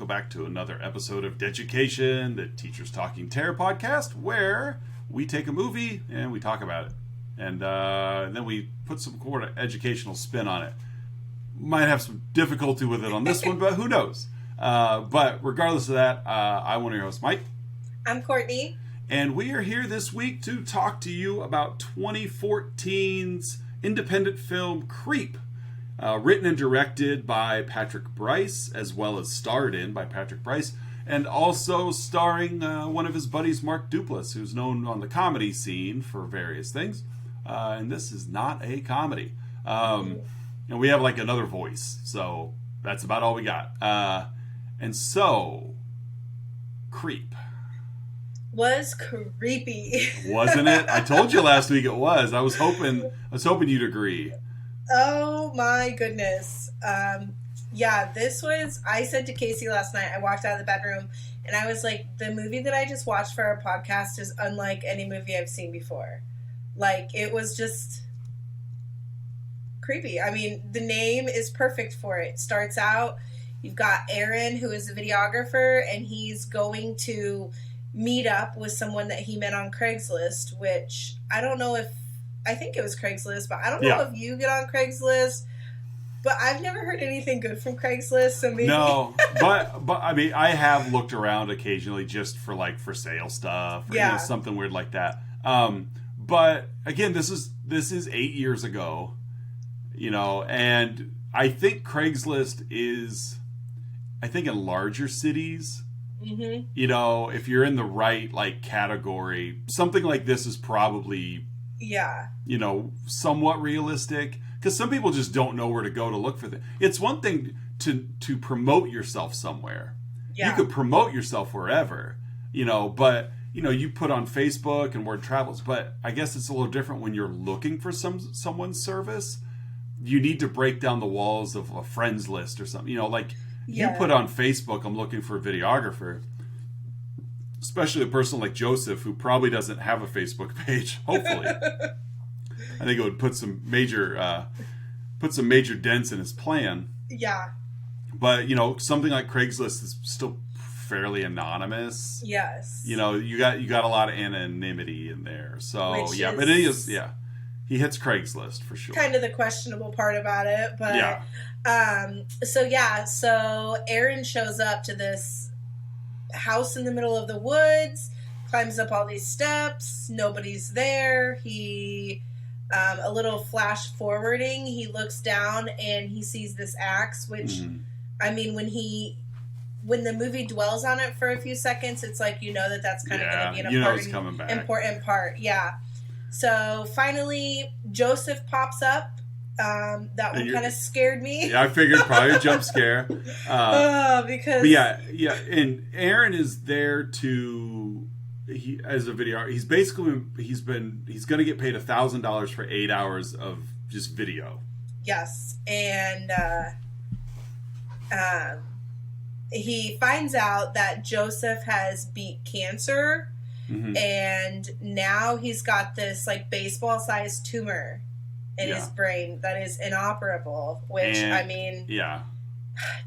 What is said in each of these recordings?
welcome back to another episode of Deducation, the Teachers Talking Terror podcast, where we take a movie and we talk about it. And then we put some kind of educational spin on it. Might have some difficulty with it on this one, but who knows? But regardless of that, I'm one of your hosts, Mike. I'm Courtney. And we are here this week to talk to you about 2014's independent film Creep. Written and directed by Patrick Bryce, as well as starred in by Patrick Bryce, and also starring one of his buddies, Mark Duplass, who's known on the comedy scene for various things. And this is not a comedy. And we have like another voice, so that's about all we got. And so, Creep. Was creepy. Wasn't it? I told you last week it was. I was hoping you'd agree. Oh my goodness. This was, I said to Casey last night, I walked out of the bedroom and I was like, the movie that I just watched for our podcast is unlike any movie I've seen before. Like, it was just creepy. I mean, the name is perfect for it. Starts out, you've got Aaron, who is a videographer, and he's going to meet up with someone that he met on Craigslist, which I think it was Craigslist, but I don't know if you get on Craigslist. But I've never heard anything good from Craigslist, so maybe. No, but I mean, I have looked around occasionally just for like for sale stuff, or something weird like that. But again, this is 8 years ago, and I think Craigslist is, I think in larger cities, if you're in the right like category, something like this is probably. Yeah. Somewhat realistic, because some people just don't know where to go to look for things. It's one thing to promote yourself somewhere. Yeah. You could promote yourself wherever, but you put on Facebook and word travels. But I guess it's a little different when you're looking for someone's service. You need to break down the walls of a friends list or something. You put on Facebook, I'm looking for a videographer. Especially a person like Joseph, who probably doesn't have a Facebook page. Hopefully, I think it would put some major dents in his plan. Yeah. But something like Craigslist is still fairly anonymous. Yes. You got a lot of anonymity in there. So but it is he hits Craigslist for sure. Kind of the questionable part about it, but So Aaron shows up to this house in the middle of the woods, climbs up all these steps, nobody's there. He a little flash forwarding, he looks down and he sees this axe, which I mean, when the movie dwells on it for a few seconds, it's like that's kind of going to be an important part. Yeah. So finally Joseph pops up. That one kind of scared me. Yeah, I figured probably a jump scare. Because and Aaron is there as a video. He's basically he's going to get paid $1,000 for 8 hours of just video. Yes, and he finds out that Joseph has beat cancer, and now he's got this like baseball-sized tumor in his brain that is inoperable, which,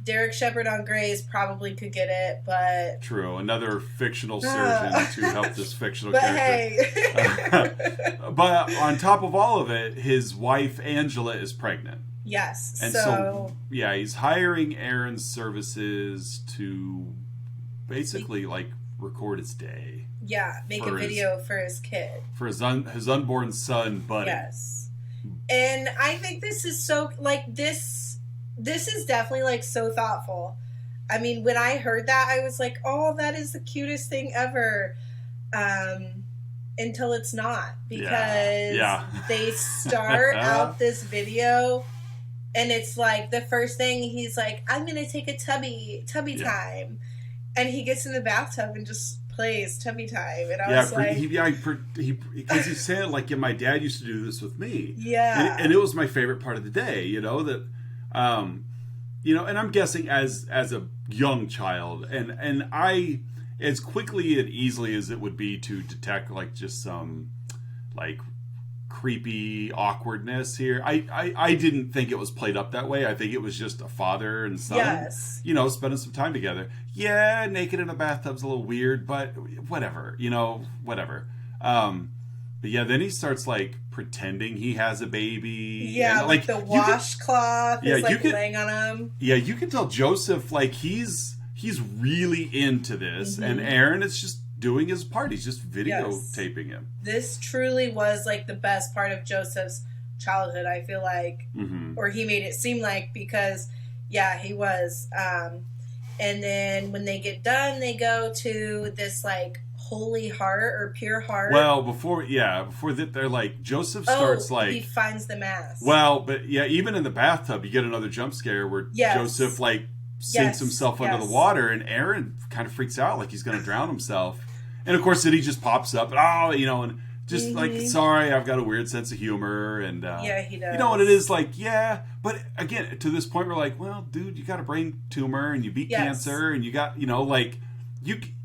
Derek Shepherd on Grey's probably could get it, but... True, another fictional surgeon to help this fictional character. Hey. But on top of all of it, his wife, Angela, is pregnant. Yes, and so he's hiring Aaron's services to basically, record his day. Yeah, make a video for his kid. For his unborn son, Buddy. Yes. And I think this is so, this is definitely, so thoughtful. I mean, when I heard that, I was like, oh, that is the cutest thing ever. Until it's not. Because they start out this video, and it's the first thing, he's like, I'm going to take a tubby time. And he gets in the bathtub and just plays Tummy Time, and I was because he's saying my dad used to do this with me, and it was my favorite part of the day, that, and I'm guessing as a young child, and I, as quickly and easily as it would be to detect just some creepy awkwardness here. I didn't think it was played up that way. I think it was just a father and son, Yes. you know, spending some time together. Yeah, naked in a bathtub's a little weird, but whatever, you know, whatever. But yeah, then he starts like pretending he has a baby. Yeah, and, like the washcloth is like laying on him. Yeah, you can tell Joseph like he's really into this, and Aaron is just doing his part. He's just videotaping him. This truly was like the best part of Joseph's childhood, I feel like, or he made it seem like, because yeah, he was. And then when they get done, they go to this like Holy Heart or Pure Heart. Well, before that, they're like, Joseph starts like he finds the mask. Well, but yeah, even in the bathtub, you get another jump scare where Joseph like sinks himself under the water, and Aaron kind of freaks out like he's going to drown himself. And of course, then he just pops up, and you know, and just like, sorry, I've got a weird sense of humor, and yeah, he does. You know what it is like, yeah. But again, to this point, we're like, well, dude, you got a brain tumor, and you beat cancer, and you got, you know, like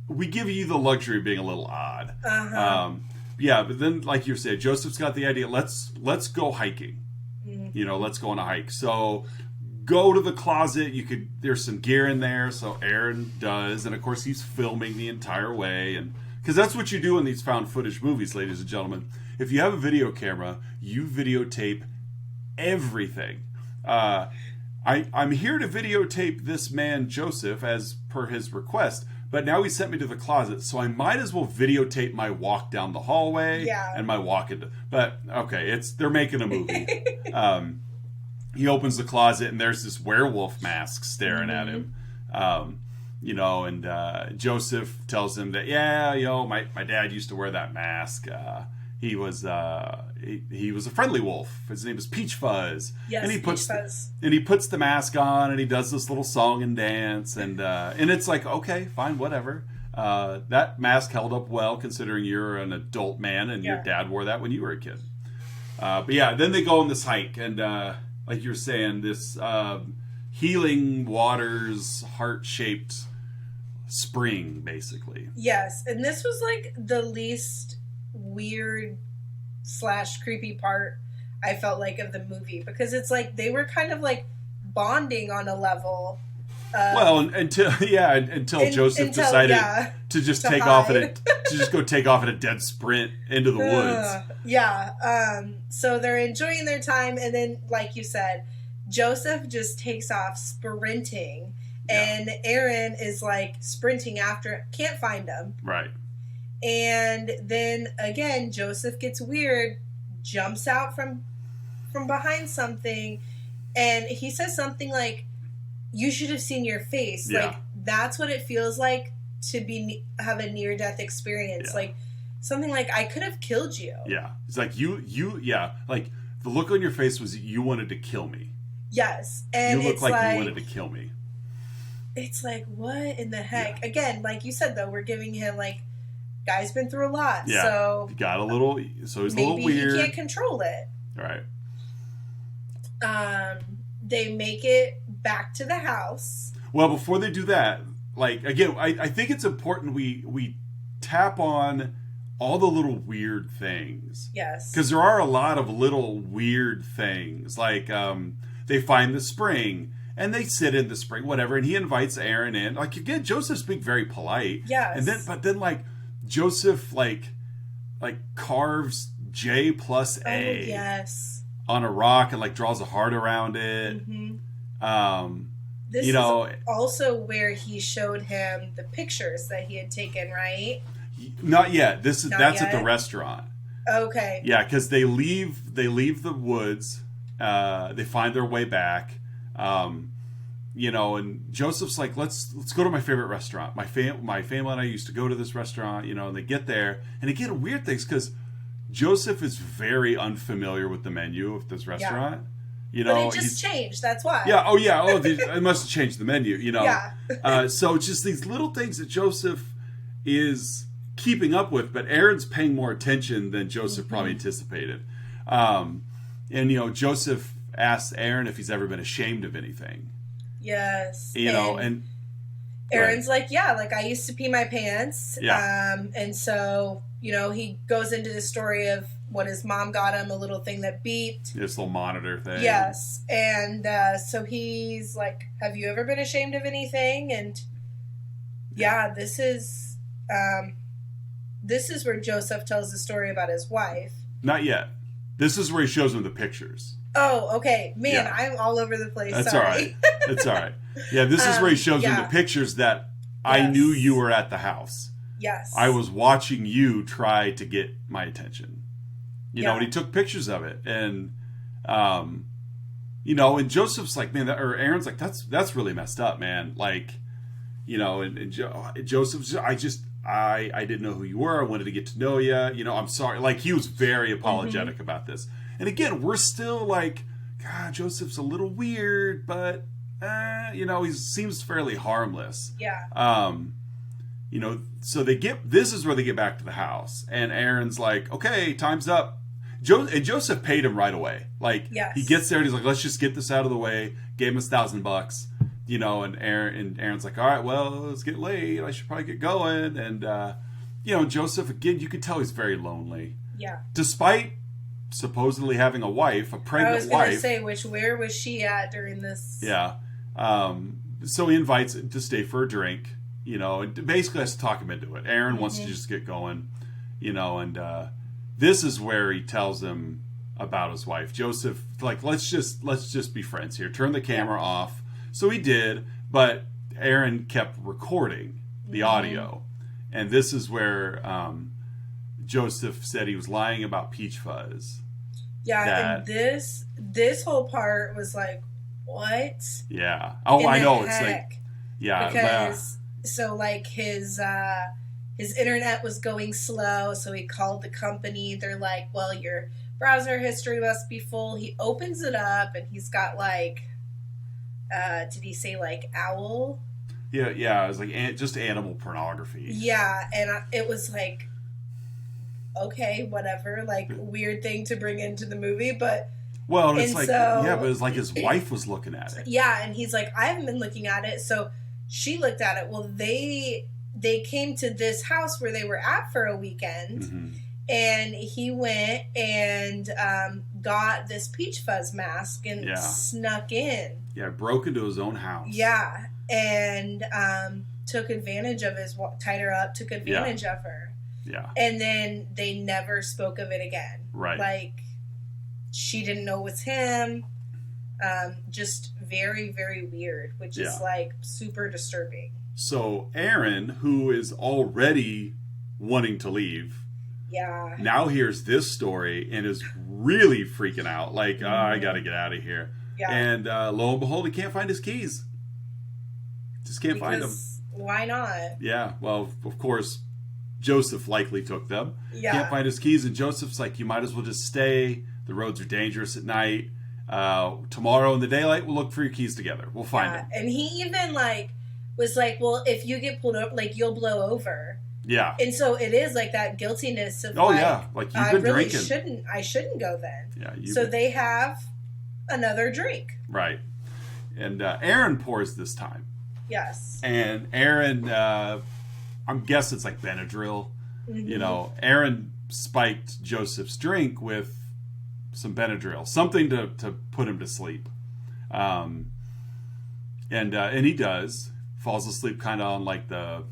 we give you the luxury of being a little odd. Yeah, but then, like you said, Joseph's got the idea. Let's go hiking. You know, let's go on a hike. So go to the closet. There's some gear in there. So Aaron does, and of course he's filming the entire way, and because that's what you do in these found footage movies, ladies and gentlemen. If you have a video camera, you videotape everything. I'm here to videotape this man Joseph as per his request. But now he sent me to the closet, so I might as well videotape my walk down the hallway and my walk into. But okay, they're making a movie. He opens the closet and there's this werewolf mask staring at him. You know, and Joseph tells him that my dad used to wear that mask. He was he was a friendly wolf. His name was Peach Fuzz. Yes, and he Peach Fuzz. And he puts the mask on and he does this little song and dance and it's like, okay, fine, whatever. That mask held up well considering you're an adult man and your dad wore that when you were a kid. But yeah, then they go on this hike and like you were saying, this healing waters, heart-shaped spring, basically. Yes, and this was like the least weird / creepy part I felt like of the movie, because it's like they were kind of like bonding on a level. Until Joseph decided to just take off go take off at a dead sprint into the woods. So they're enjoying their time, and then, like you said, Joseph just takes off sprinting, and Aaron is like sprinting after, can't find him. Right. And then again, Joseph gets weird, jumps out from behind something, and he says something like, "You should have seen your face." Yeah. Like, that's what it feels like to have a near-death experience. Yeah. Like something like, "I could have killed you." Yeah, it's like like the look on your face was you wanted to kill me. Yes, and you look it's like you wanted to kill me. It's like, what in the heck? Yeah. Again, like you said, though, we're giving him like, guy's been through a lot, so he got a little, so he's a little weird. Maybe he can't control it. Right. They make it back to the house. Well, before they do that, like, again, I think it's important we tap on all the little weird things. Yes. Because there are a lot of little weird things. Like, they find the spring, and they sit in the spring, whatever, and he invites Aaron in. Like, again, Joseph's being very polite. Yes. But then, like, Joseph, like carves J plus A. Oh, yes. On a rock and, like, draws a heart around it. Mm-hmm. This is also where he showed him the pictures that he had taken, right? Not yet. That's at the restaurant. Okay. Yeah, because they leave the woods. They find their way back. And Joseph's like, let's go to my favorite restaurant. My family and I used to go to this restaurant. And they get there, and again, weird things because Joseph is very unfamiliar with the menu of this restaurant. Yeah. But it just changed. That's why. Yeah. Oh, yeah. Oh, I must have changed the menu. Yeah. So it's just these little things that Joseph is keeping up with, but Aaron's paying more attention than Joseph probably anticipated. Joseph asks Aaron if he's ever been ashamed of anything. Yes. And Aaron's like, yeah, like I used to pee my pants. Yeah. And so, he goes into the story of what his mom got him, a little thing that beeped. This little monitor thing. Yes. And so he's like, have you ever been ashamed of anything? And yeah, this is where Joseph tells the story about his wife. Not yet. This is where he shows him the pictures. Oh, okay. Man, I'm all over the place. That's Sorry. all right. That's all right. Yeah, this is where he shows him the pictures that I knew you were at the house. Yes. I was watching you try to get my attention. You know, and he took pictures of it. And, you know, and Joseph's like, man, or Aaron's like, that's really messed up, man. Like, you know, and Joseph's, I didn't know who you were. I wanted to get to know you. You know, I'm sorry. Like, he was very apologetic about this. And again, we're still like, God, Joseph's a little weird, but, you know, he seems fairly harmless. Yeah. You know, so this is where they get back to the house. And Aaron's like, okay, time's up. And Joseph paid him right away. Like, he gets there and he's like, let's just get this out of the way. Gave him $1,000. You know, and Aaron's like, all right, well, it's getting late. I should probably get going. And, you know, Joseph, again, you could tell he's very lonely. Yeah. Despite supposedly having a wife, a pregnant wife. I was going to say, where was she at during this? Yeah. So he invites him to stay for a drink, you know, and basically has to talk him into it. Aaron wants to just get going, you know, and this is where he tells him about his wife. Joseph, like, let's just be friends here. Turn the camera off. So he did, but Aaron kept recording the audio. And this is where Joseph said he was lying about peach fuzz. Yeah, and this whole part was like, what? Yeah. Oh, I know. Heck? It's like, yeah. Because, so like his internet was going slow, so he called the company. They're like, well, your browser history must be full. He opens it up, and he's got like, did he say like owl? Yeah, it was like just animal pornography. Yeah, and it was like, okay, whatever, like weird thing to bring into the movie, but well, it's like, but it's like his wife was looking at it. Yeah, and he's like, I haven't been looking at it, so she looked at it. Well, they came to this house where they were at for a weekend, and he went and got this peach fuzz mask and snuck in. Yeah, broke into his own house. Yeah, and took advantage of tied her up, took advantage of her. Yeah. And then they never spoke of it again. Right. Like, she didn't know it was him. Just very, very weird, which is like super disturbing. So Aaron, who is already wanting to leave, now hears this story and is really freaking out. Like, I got to get out of here. Yeah. And lo and behold, he can't find his keys. Just can't find them. Why not? Yeah. Well, of course, Joseph likely took them. Yeah. Can't find his keys, and Joseph's like, you might as well just stay. The roads are dangerous at night. Tomorrow in the daylight, we'll look for your keys together. We'll find them. And he even was like, well, if you get pulled up, like, you'll blow over. Yeah. And so it is like that guiltiness of like you've been drinking. I shouldn't go then. Yeah. So they have another drink. Right. And Aaron pours this time. Yes. And Aaron, I'm guessing it's like Benadryl. You know, Aaron spiked Joseph's drink with some Benadryl, something to put him to sleep. And he does. Falls asleep kind of on like the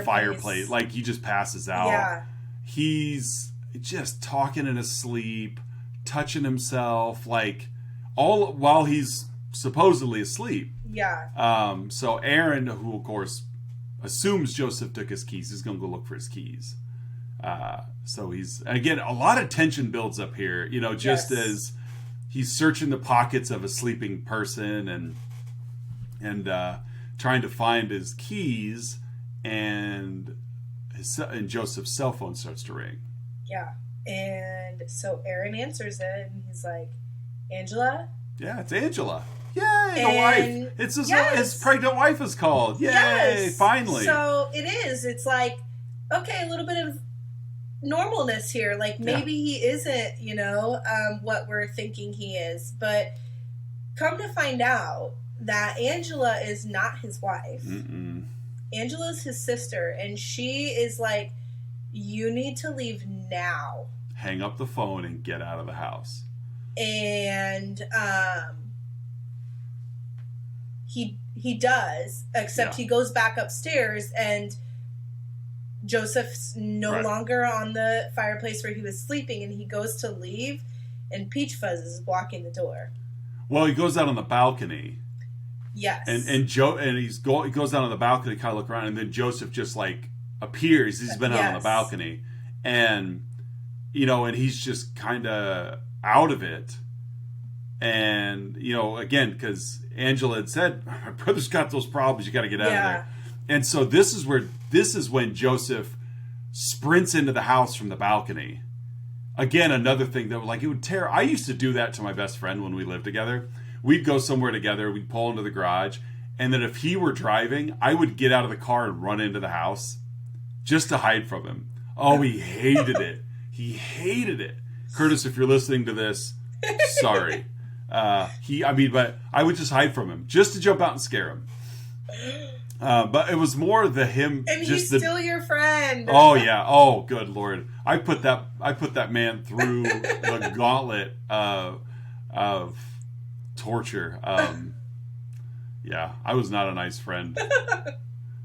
fireplace. Like he just passes out. Yeah. He's just talking in his sleep, touching himself, like all while he's supposedly asleep. Yeah. So Aaron, who of course assumes Joseph took his keys, is going to go look for his keys. So he's, again, a lot of tension builds up here, you know, just as he's searching the pockets of a sleeping person and trying to find his keys, and Joseph's cell phone starts to ring. Yeah. And so Aaron answers it, and he's like, Angela? Yeah, it's Angela. Yay, the wife. It's his pregnant wife is called. Yay, finally. So it is. It's like, okay, a little bit of normalness here. Like, maybe he isn't, you know, what we're thinking he is. But come to find out that Angela is not his wife. Angela's his sister. And she is like, you need to leave now. Hang up the phone and get out of the house. And he does, except he goes back upstairs, and Joseph's no longer on the fireplace where he was sleeping, and he goes to leave, and Peach Fuzz is blocking the door. Well, he goes out on the balcony. Yes. And he goes out on the balcony to kind of look around, and then Joseph just like appears. He's been out on the balcony, and and he's just kind of out of it. And again, because Angela had said, my brother's got those problems, you got to get out of there. And so this is when Joseph sprints into the house from the balcony. Again, another thing that it would tear. I used to do that to my best friend when we lived together. We'd go somewhere together, we'd pull into the garage, and then if he were driving, I would get out of the car and run into the house just to hide from him. Oh, he hated it. He hated it. Curtis, if you're listening to this, sorry. But I would just hide from him just to jump out and scare him. But it was more him. And he's still your friend. Oh yeah. Oh good Lord. I put that man through the gauntlet of torture. Yeah, I was not a nice friend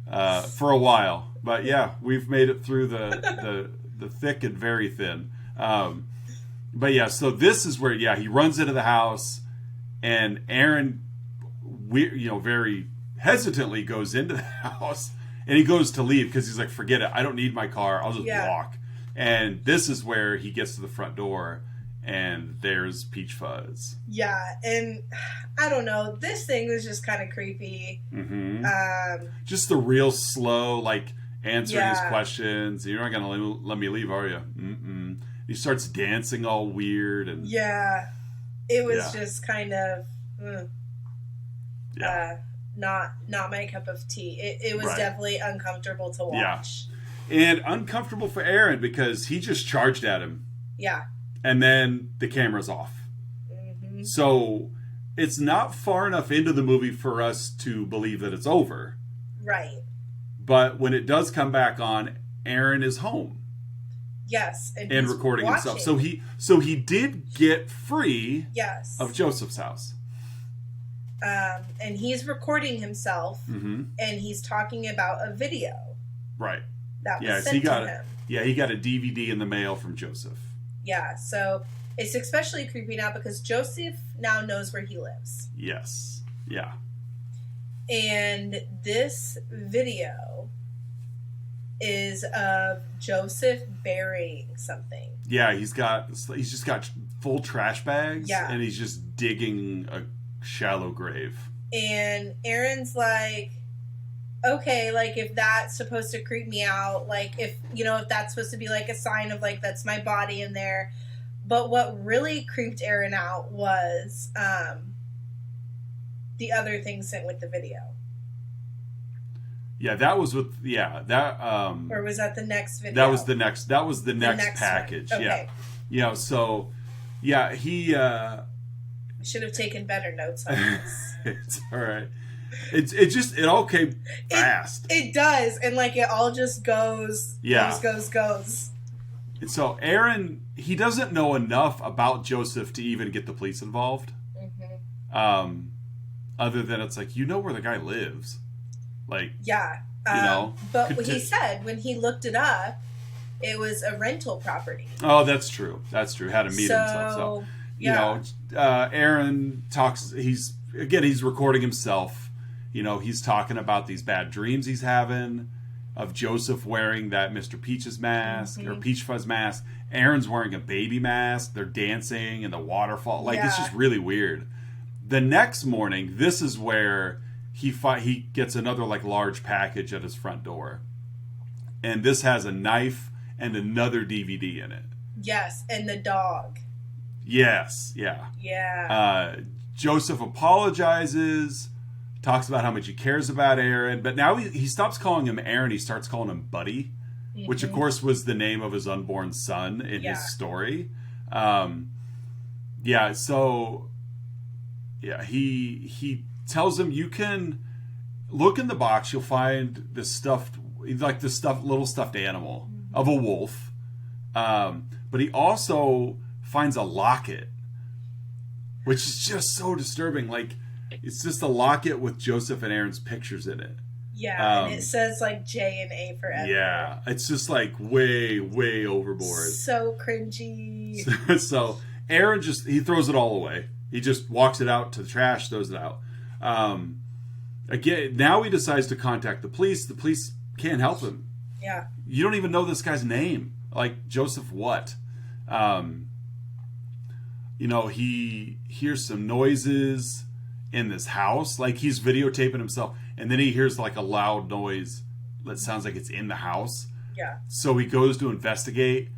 for a while, but yeah, we've made it through the thick and very thin. But yeah, so this is where he runs into the house, and Aaron, very hesitantly goes into the house, and he goes to leave because he's like, forget it, I don't need my car, I'll just walk. And this is where he gets to the front door, and there's Peach Fuzz. Yeah, and I don't know, this thing was just kind of creepy. Mm-hmm. Just the real slow, like, answering his questions. You're not gonna let me leave, are you? Mm-mm. He starts dancing all weird, and it was just kind of not my cup of tea. It was definitely uncomfortable to watch. And uncomfortable for Aaron because he just charged at him. Yeah. And then the camera's off. Mm-hmm. So it's not far enough into the movie for us to believe that it's over. Right. But when it does come back on, Aaron is home. Yes, and recording himself. So he did get free. Yes. Of Joseph's house. And he's recording himself, mm-hmm. and he's talking about a video. Right. That was sent to him. Yeah, he got a DVD in the mail from Joseph. Yeah, so it's especially creepy now because Joseph now knows where he lives. Yes. Yeah. And this video is of Joseph burying something. Yeah, he's just got full trash bags, and he's just digging a shallow grave. And Aaron's like, okay, like if that's supposed to creep me out, like if that's supposed to be like a sign of like that's my body in there. But what really creeped Aaron out was the other thing sent with the video. Yeah, that was with or was that the next video? That was the next package. Okay. Yeah. So he I should have taken better notes on this. It's all right. It all came fast. It does, and like it all just goes. Goes. And so Aaron, he doesn't know enough about Joseph to even get the police involved. Mm-hmm. Other than it's like where the guy lives. Like, but what he said when he looked it up, it was a rental property. Oh, that's true. How to meet himself. So, Aaron talks. He's recording himself. He's talking about these bad dreams he's having of Joseph wearing that Mr. Peach's mask or Peach Fuzz mask. Aaron's wearing a baby mask. They're dancing in the waterfall. Like it's just really weird. The next morning, this is where he gets another like large package at his front door, and this has a knife and another DVD in it. Yes, and the dog. Yes, yeah. Joseph apologizes, talks about how much he cares about Aaron, but now he stops calling him Aaron. He starts calling him Buddy, which of course was the name of his unborn son in his story. He tells him, you can look in the box, you'll find this little stuffed animal. of a wolf. But he also finds a locket, which is just so disturbing. Like, it's just a locket with Joseph and Aaron's pictures in it. Yeah, and it says like J and A forever. Yeah, it's just like way, way overboard. So cringy. So Aaron he throws it all away. He just walks it out to the trash, throws it out. Again, now he decides to contact the police. The police can't help him. Yeah. You don't even know this guy's name. Like, Joseph what? He hears some noises in this house. Like, he's videotaping himself. And then he hears, like, a loud noise that sounds like it's in the house. Yeah. So he goes to investigate.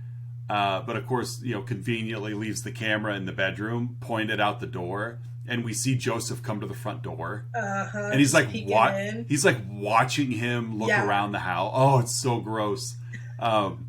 But, of course, conveniently leaves the camera in the bedroom, pointed out the door. And we see Joseph come to the front door. And he's like, he's like watching him look around the house. Oh, it's so gross. And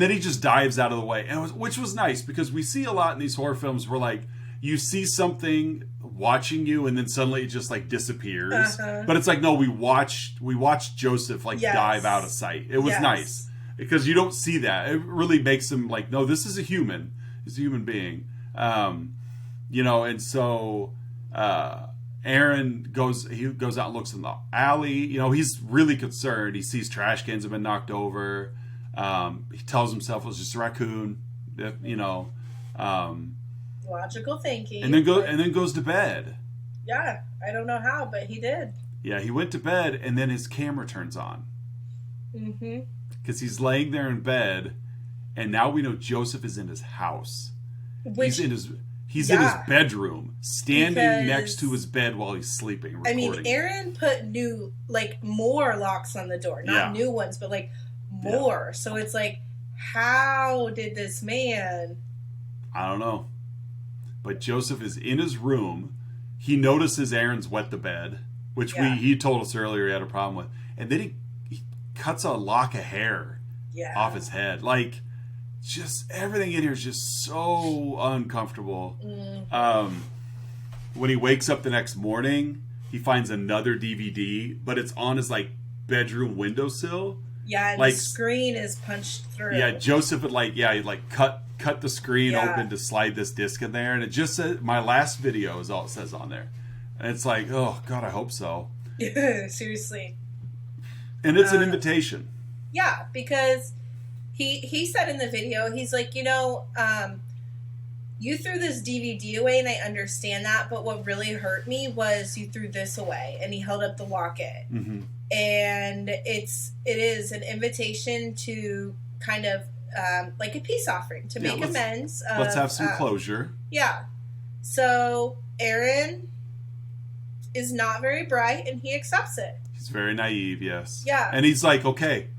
then he just dives out of the way, which was nice, because we see a lot in these horror films where, like, you see something watching you and then suddenly it just, like, disappears. But it's like, no, we watched Joseph, like, dive out of sight. It was nice, because you don't see that. It really makes him like, no, this is a human. It's a human being. And so Aaron goes out and looks in the alley. He's really concerned. He sees trash cans have been knocked over. He tells himself it was just a raccoon, logical thinking. And then goes to bed. Yeah, I don't know how, but he did. Yeah, he went to bed, and then his camera turns on. Mm-hmm. Because he's laying there in bed, and now we know Joseph is in his house. He's in his bedroom, standing next to his bed while he's sleeping, recording. Aaron put more locks on the door. Not new ones, but, more. Yeah. So it's like, how did this man... I don't know. But Joseph is in his room. He notices Aaron's wet the bed, which he told us earlier he had a problem with. And then he cuts a lock of hair off his head. Like, just everything in here is just so uncomfortable. When he wakes up the next morning, he finds another DVD, but it's on his, like, bedroom windowsill. Yeah, and the screen is punched through. Yeah, Joseph had cut the screen open to slide this disc in there, and it just said, "My last video" is all it says on there. And it's like, oh God, I hope so. Seriously. And it's an invitation. Yeah, because he said in the video, he's like, you threw this DVD away, and I understand that, but what really hurt me was you threw this away. And he held up the locket. Mm-hmm. And it is an invitation to kind of like a peace offering to make amends. Let's have some closure. Yeah. So Aaron is not very bright, and he accepts it. He's very naive, yes. Yeah. And he's like, okay,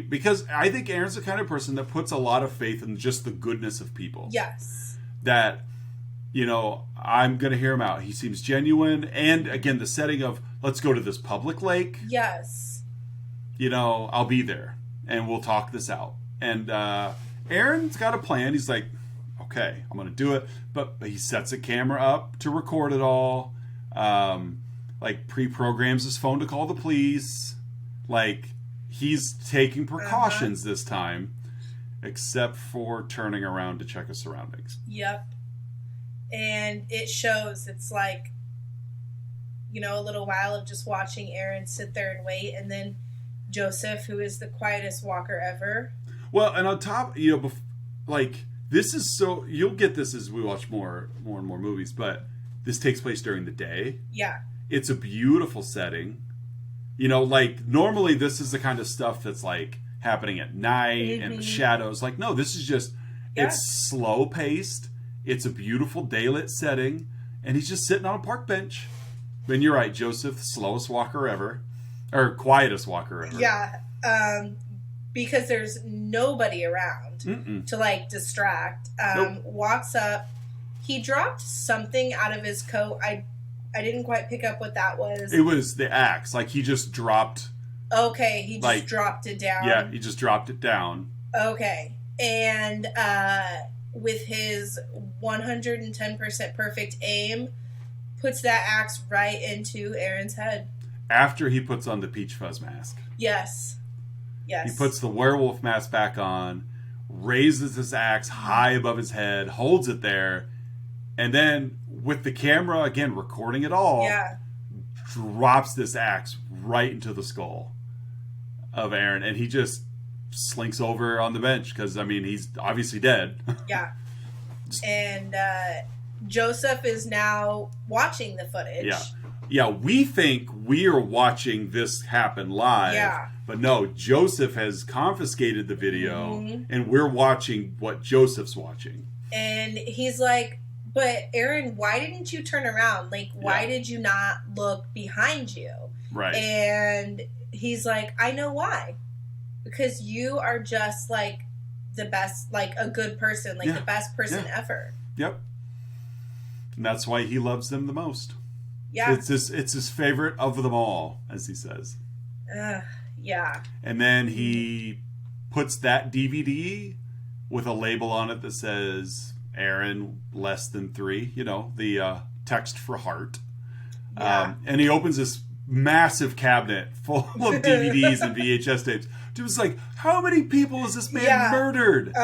because I think Aaron's the kind of person that puts a lot of faith in just the goodness of people. Yes. That, I'm going to hear him out. He seems genuine. And again, the setting of, let's go to this public lake. Yes. I'll be there and we'll talk this out. And Aaron's got a plan. He's like, okay, I'm going to do it. But he sets a camera up to record it all. Pre-programs his phone to call the police. He's taking precautions this time, except for turning around to check his surroundings. Yep. And it shows. It's like, a little while of just watching Aaron sit there and wait, and then Joseph, who is the quietest walker ever. Well, and on top, this is so... You'll get this as we watch more and more movies, but this takes place during the day. Yeah. It's a beautiful setting. Normally this is the kind of stuff that's, happening at night and the shadows. No, this is just... It's slow-paced. It's a beautiful daylit setting, and he's just sitting on a park bench. And you're right, Joseph, slowest walker ever. Or quietest walker ever. Yeah. Because there's nobody around to distract. Nope. Walks up. He dropped something out of his coat. I didn't quite pick up what that was. It was the axe. He just dropped. Okay, he just dropped it down. Yeah, he just dropped it down. Okay. And with his 110% perfect aim, puts that axe right into Aaron's head. After he puts on the peach fuzz mask. Yes. Yes. He puts the werewolf mask back on, raises his axe high above his head, holds it there, and then with the camera, again, recording it all, drops this axe right into the skull of Aaron. And he just slinks over on the bench because, I mean, he's obviously dead. Yeah. And Joseph is now watching the footage. Yeah. Yeah, we think we are watching this happen live. Yeah. But no, Joseph has confiscated the video, and we're watching what Joseph's watching. And he's like, but Aaron, why didn't you turn around? Like, why did you not look behind you? Right. And he's like, I know why. Because you are just, like, the best, like, a good person, like, the best person ever. Yep. And that's why he loves them the most. Yeah. It's his favorite of them all, as he says. Yeah. And then he puts that DVD with a label on it that says Aaron less than 3, you know, the text for heart. Yeah. And he opens this massive cabinet full of DVDs and VHS tapes. Dude was like, how many people has this man murdered?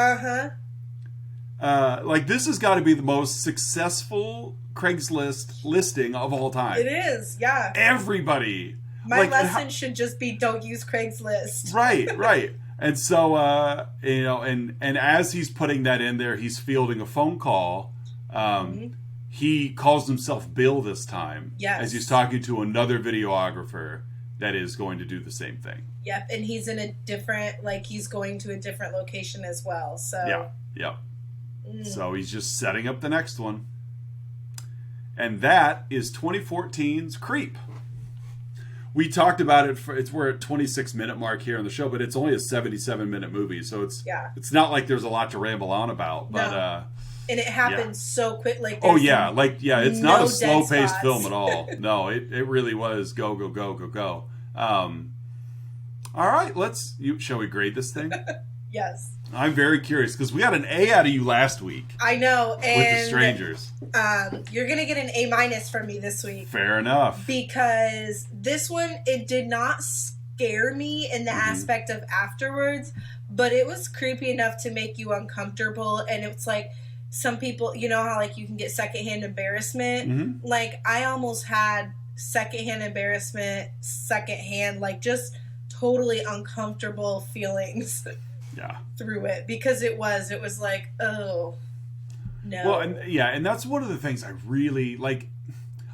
Like, this has got to be the most successful Craigslist listing of all time. It is, yeah. Everybody. My lesson should just be don't use Craigslist. Right. And so, you know, and as he's putting that in there, he's fielding a phone call. He calls himself Bill this time. Yes. As he's talking to another videographer that is going to do the same thing. Yep, and he's in a different, like, he's going to a different location as well, so. Yeah. So he's just setting up the next one. And that is 2014's Creep. We talked about it. We're at 26-minute mark here on the show, but it's only a 77-minute movie, so it's not like there's a lot to ramble on about. But and it happens so quick. Like it's not a slow-paced film at all. No, it really was go. All right, shall we grade this thing? Yes. I'm very curious because we got an A out of you last week. I know, and with The Strangers. You're gonna get an A- from me this week. Fair enough. Because this one, it did not scare me in the aspect of afterwards, but it was creepy enough to make you uncomfortable. And it's like some people, you know how like you can get secondhand embarrassment. Like I almost had secondhand embarrassment, secondhand, like just totally uncomfortable feelings. Through it because it was like, oh no. Well, and that's one of the things I really like.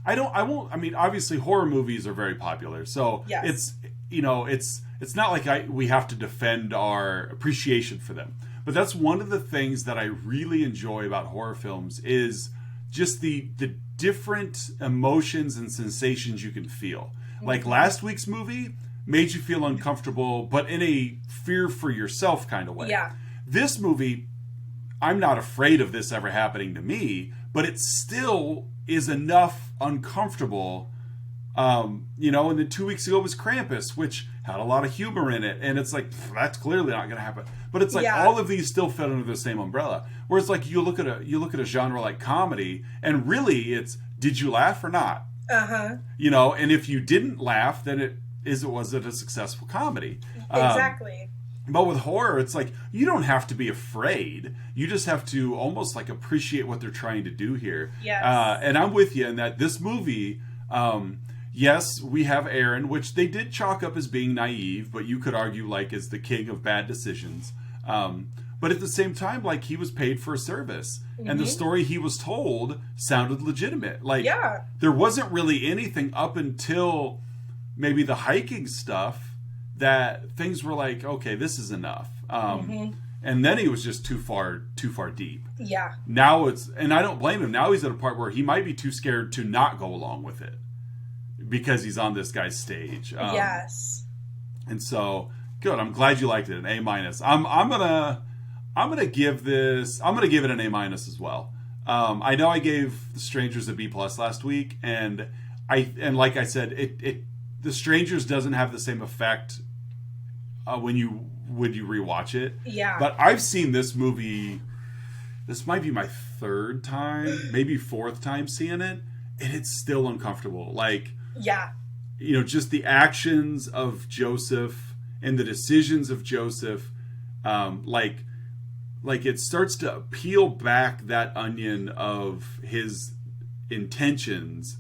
I mean, obviously horror movies are very popular, so it's, you know, it's not like we have to defend our appreciation for them, but that's one of the things that I really enjoy about horror films is just the different emotions and sensations you can feel. Like last week's movie made you feel uncomfortable, but in a fear for yourself kind of way. Yeah. This movie, I'm not afraid of this ever happening to me, but it still is enough uncomfortable. You know, and then 2 weeks ago was Krampus, which had a lot of humor in it, and it's like, that's clearly not going to happen. But it's like all of these still fit under the same umbrella. Whereas like you look at a genre like comedy, and really it's, did you laugh or not? You know, and if you didn't laugh, then was it a successful comedy? Exactly. But with horror, it's like, you don't have to be afraid. You just have to almost like appreciate what they're trying to do here. Yes. And I'm with you in that this movie, yes, we have Aaron, which they did chalk up as being naive, but you could argue like is the king of bad decisions. But at the same time, like he was paid for a service. And the story he was told sounded legitimate. Like there wasn't really anything up until maybe the hiking stuff that things were like, okay, this is enough. And then he was just too far deep. Yeah. Now and I don't blame him. Now he's at a part where he might be too scared to not go along with it because he's on this guy's stage. Yes. And so, good. I'm glad you liked it. An A-. I'm gonna give it an A- as well. I know I gave The Strangers a B+ last week, and like I said, The Strangers doesn't have the same effect when you rewatch it. Yeah. But I've seen this movie. This might be my third time, maybe fourth time seeing it, and it's still uncomfortable. Like, you know, just the actions of Joseph and the decisions of Joseph, like it starts to peel back that onion of his intentions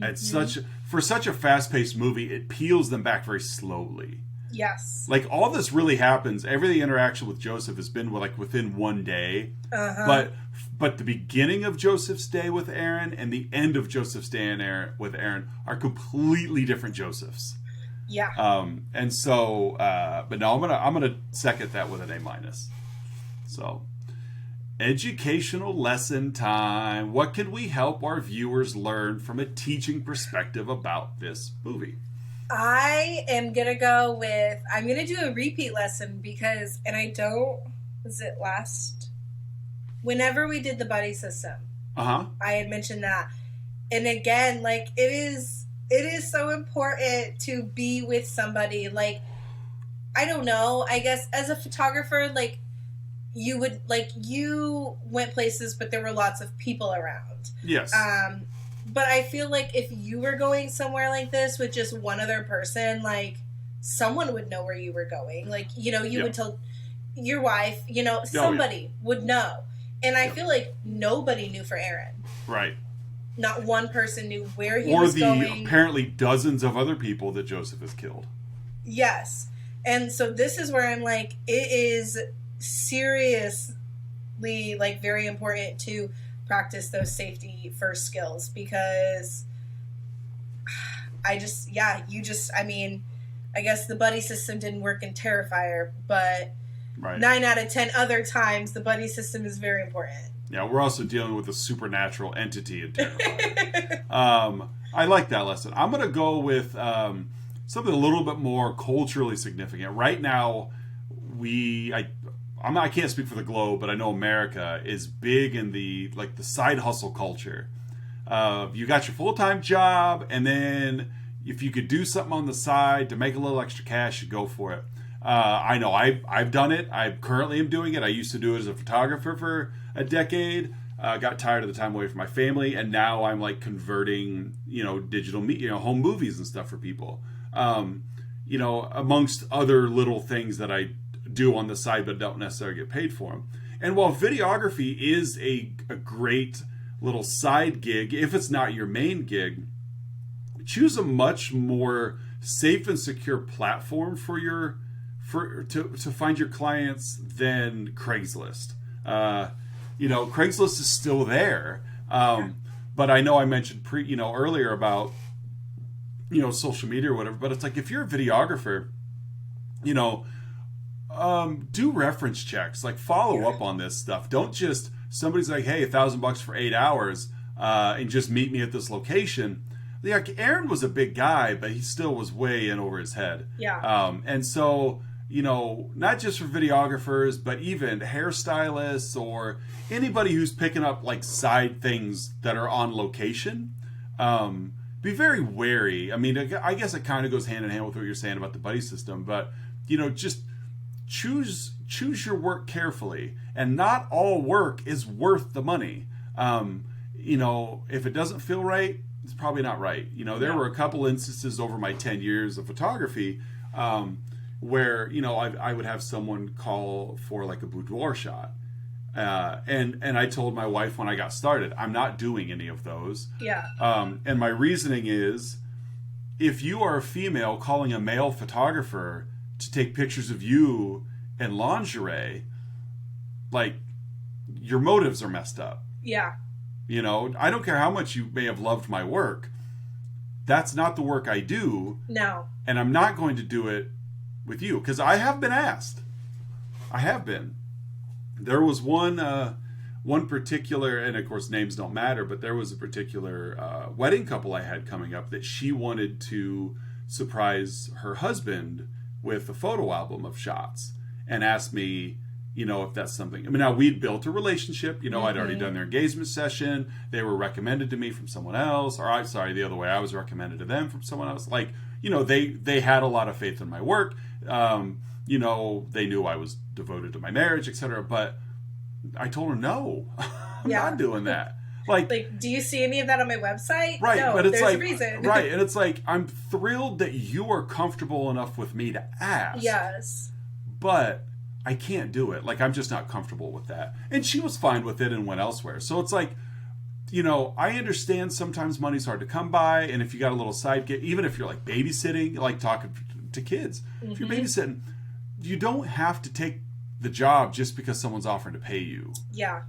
at such a fast-paced movie. It peels them back very slowly. Yes. Like, all this really happens. Every interaction with Joseph has been like within one day. But the beginning of Joseph's day with Aaron and the end of Joseph's day with Aaron are completely different Josephs. Yeah. And so, but no, I'm gonna second that with an A-. So, educational lesson time. What can we help our viewers learn from a teaching perspective about this movie? I am going to go with, I'm going to do a repeat lesson because, and I don't, was it whenever we did the buddy system, I had mentioned that. And again, like, it is so important to be with somebody. Like, I don't know, I guess as a photographer, like, you went places, but there were lots of people around. Yes. But I feel like if you were going somewhere like this with just one other person, like, someone would know where you were going. Like, you know, you would tell your wife, you know, somebody would know. And I feel like nobody knew for Aaron. Right. Not one person knew where he was going. Or the apparently dozens of other people that Joseph has killed. Yes. And so this is where I'm like, it is seriously, like, very important to practice those safety first skills, because I mean, I guess the buddy system didn't work in Terrifier, but 9 out of 10 other times the buddy system is very important. Yeah, we're also dealing with a supernatural entity in Terrifier. I like that lesson. I'm going to go with something a little bit more culturally significant. Right now, I can't speak for the globe, but I know America is big in the side hustle culture. You got your full-time job, and then if you could do something on the side to make a little extra cash, you go for it. I know I've done it. I currently am doing it. I used to do it as a photographer for a decade. Got tired of the time away from my family, and now I'm like converting, digital media, home movies and stuff for people. Amongst other little things that I do on the side but don't necessarily get paid for them. And while videography is a great little side gig, if it's not your main gig, choose a much more safe and secure platform to find your clients than Craigslist. Craigslist is still there, but I know I mentioned earlier about social media or whatever. But it's like, if you're a videographer, do reference checks, like follow up on this stuff. Don't just, somebody's like, hey, $1,000 for 8 hours, and just meet me at this location. Like, Aaron was a big guy, but he still was way in over his head. Yeah. And so, not just for videographers, but even hairstylists or anybody who's picking up like side things that are on location, be very wary. I mean, I guess it kind of goes hand in hand with what you're saying about the buddy system, but just choose your work carefully, and not all work is worth the money. If it doesn't feel right, it's probably not right. There were a couple instances over my 10 years of photography, where, I would have someone call for like a boudoir shot. And I told my wife when I got started, I'm not doing any of those. Yeah. And my reasoning is, if you are a female calling a male photographer to take pictures of you in lingerie, like, your motives are messed up. Yeah. I don't care how much you may have loved my work. That's not the work I do. No. And I'm not going to do it with you, because I have been asked. I have been. There was one particular, and of course names don't matter, but there was a particular wedding couple I had coming up that she wanted to surprise her husband with a photo album of shots, and asked me, if that's something. I mean, now we'd built a relationship. I'd already done their engagement session. They were recommended to me from someone else, or I'm sorry, the other way. I was recommended to them from someone else. Like, they had a lot of faith in my work. They knew I was devoted to my marriage, etc. But I told her, no, I'm not doing that. Like, do you see any of that on my website? Right, No, but it's there's like, a reason. right, and it's like, I'm thrilled that you are comfortable enough with me to ask. Yes. But I can't do it. Like, I'm just not comfortable with that. And she was fine with it and went elsewhere. So it's like, I understand sometimes money's hard to come by, and if you got a little side gig, even if you're like babysitting, like talking to kids, if you're babysitting, you don't have to take the job just because someone's offering to pay you. Yeah.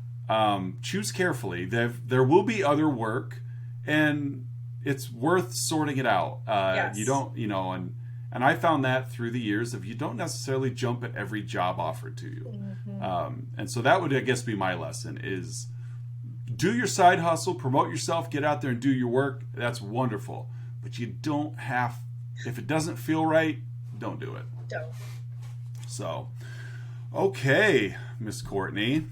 Choose carefully. There will be other work, and it's worth sorting it out. Yes. You don't, and I found that through the years of you don't necessarily jump at every job offered to you. And so that would, I guess, be my lesson is do your side hustle, promote yourself, get out there and do your work. That's wonderful. But you don't have, if it doesn't feel right, don't do it. Don't. So, okay, Miss Courtney.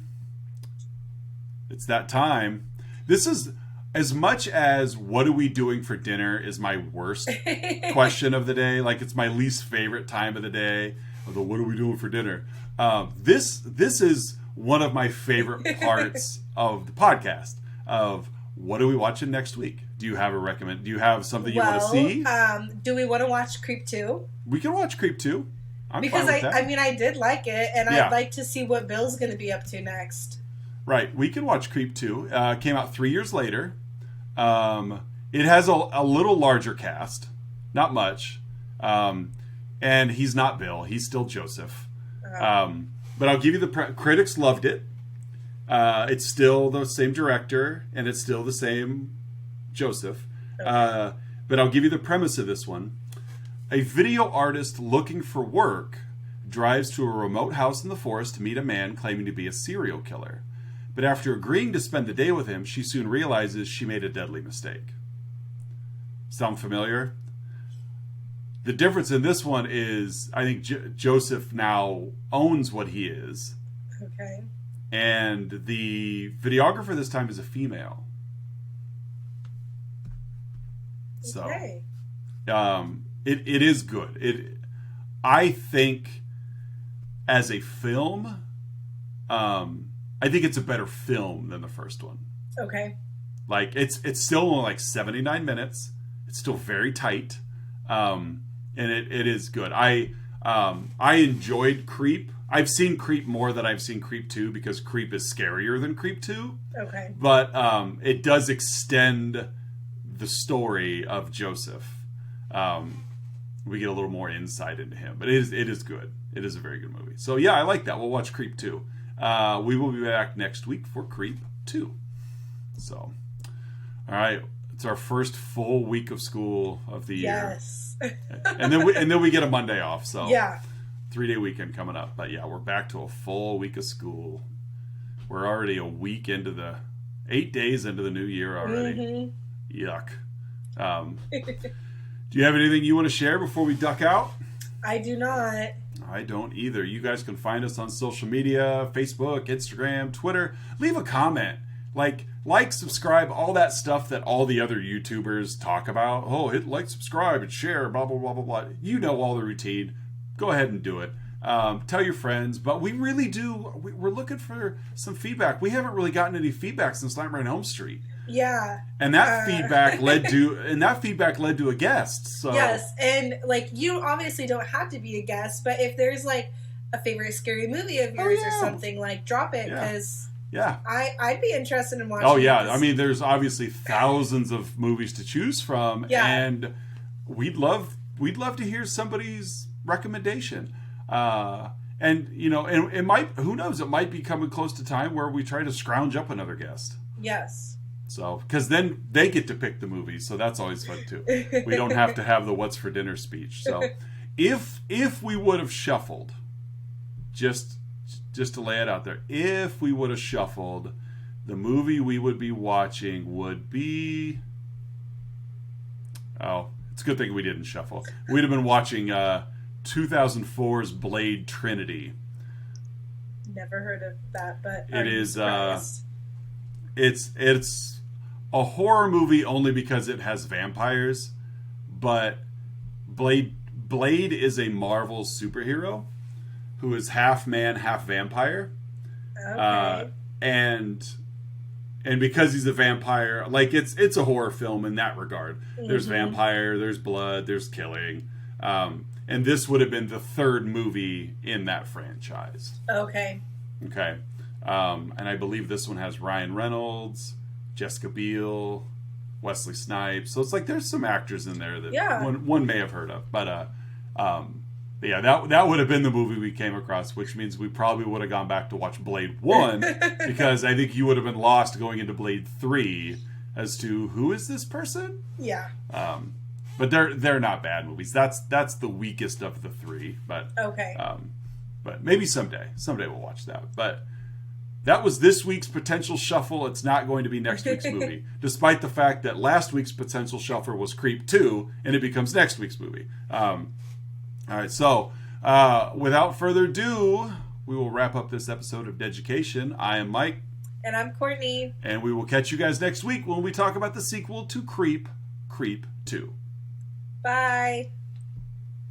It's that time. This is, as much as what are we doing for dinner is my worst question of the day. Like, it's my least favorite time of the day. Although, what are we doing for dinner? This is one of my favorite parts of the podcast. Of what are we watching next week? Do you have Do you have something you want to see? Do we want to watch Creep 2? We can watch Creep 2. Because I did like it, and I'd like to see what Bill's going to be up to next. Right, we can watch Creep 2. Came out 3 years later. It has a little larger cast, not much, and he's not Bill. He's still Joseph. But I'll give you critics loved it. It's still the same director, and it's still the same Joseph. Okay. But I'll give you the premise of this one. A video artist looking for work drives to a remote house in the forest to meet a man claiming to be a serial killer. But after agreeing to spend the day with him, she soon realizes she made a deadly mistake. Sound familiar? The difference in this one is, I think Joseph now owns what he is. Okay. And the videographer this time is a female. Okay. So, it is good. I think, as a film, I think it's a better film than the first one. Okay. Like, it's still only like 79 minutes. It's still very tight. And it is good. I enjoyed Creep. I've seen Creep more than I've seen Creep 2 because Creep is scarier than Creep 2. Okay. But it does extend the story of Joseph. We get a little more insight into him. But it is good. It is a very good movie. So yeah, I like that. We'll watch Creep 2. We will be back next week for Creep 2. So, all right. It's our first full week of school of the year. Yes. and then we get a Monday off. So yeah. 3-day weekend coming up. But yeah, we're back to a full week of school. We're already a week into 8 days into the new year already. Yuck. Do you have anything you want to share before we duck out? I do not. I don't either. You guys can find us on social media, Facebook, Instagram, Twitter. Leave a comment. Like, subscribe, all that stuff that all the other YouTubers talk about. Oh, hit like, subscribe, and share, blah, blah, blah, blah, blah. You know all the routine. Go ahead and do it. Tell your friends. But we really do. We're looking for some feedback. We haven't really gotten any feedback since Nightmare on Elm Street. Yeah. And that feedback led to a guest. So yes, and like you obviously don't have to be a guest, but if there's like a favorite scary movie of yours or something, like drop it because I'd be interested in watching. Oh yeah, this. I mean, there's obviously thousands of movies to choose from, and we'd love to hear somebody's recommendation. And it might, who knows, it might be coming close to time where we try to scrounge up another guest. Yes. So, because then they get to pick the movies, so that's always fun too. We don't have to have the "What's for dinner" speech. So, if we would have shuffled, just to lay it out there, if we would have shuffled, the movie we would be watching would be. Oh, it's a good thing we didn't shuffle. We'd have been watching 2004's Blade Trinity. Never heard of that, but it is. It's a horror movie only because it has vampires, but Blade is a Marvel superhero who is half man, half vampire. Okay. And and because he's a vampire, like it's a horror film in that regard. Mm-hmm. There's vampire, there's blood, there's killing. And this would have been the third movie in that franchise. Okay. Okay. And I believe this one has Ryan Reynolds, Jessica Biel, Wesley Snipes. So it's like there's some actors in there that one may have heard of. But yeah, that would have been the movie we came across, which means we probably would have gone back to watch Blade 1 because I think you would have been lost going into Blade 3 as to who is this person? Yeah. But they're not bad movies. That's the weakest of the three. But okay. But maybe someday we'll watch that. But that was this week's potential shuffle. It's not going to be next week's movie, despite the fact that last week's potential shuffle was Creep 2, and it becomes next week's movie. All right, so without further ado, we will wrap up this episode of Deducation. I am Mike. And I'm Courtney. And we will catch you guys next week when we talk about the sequel to Creep 2. Bye.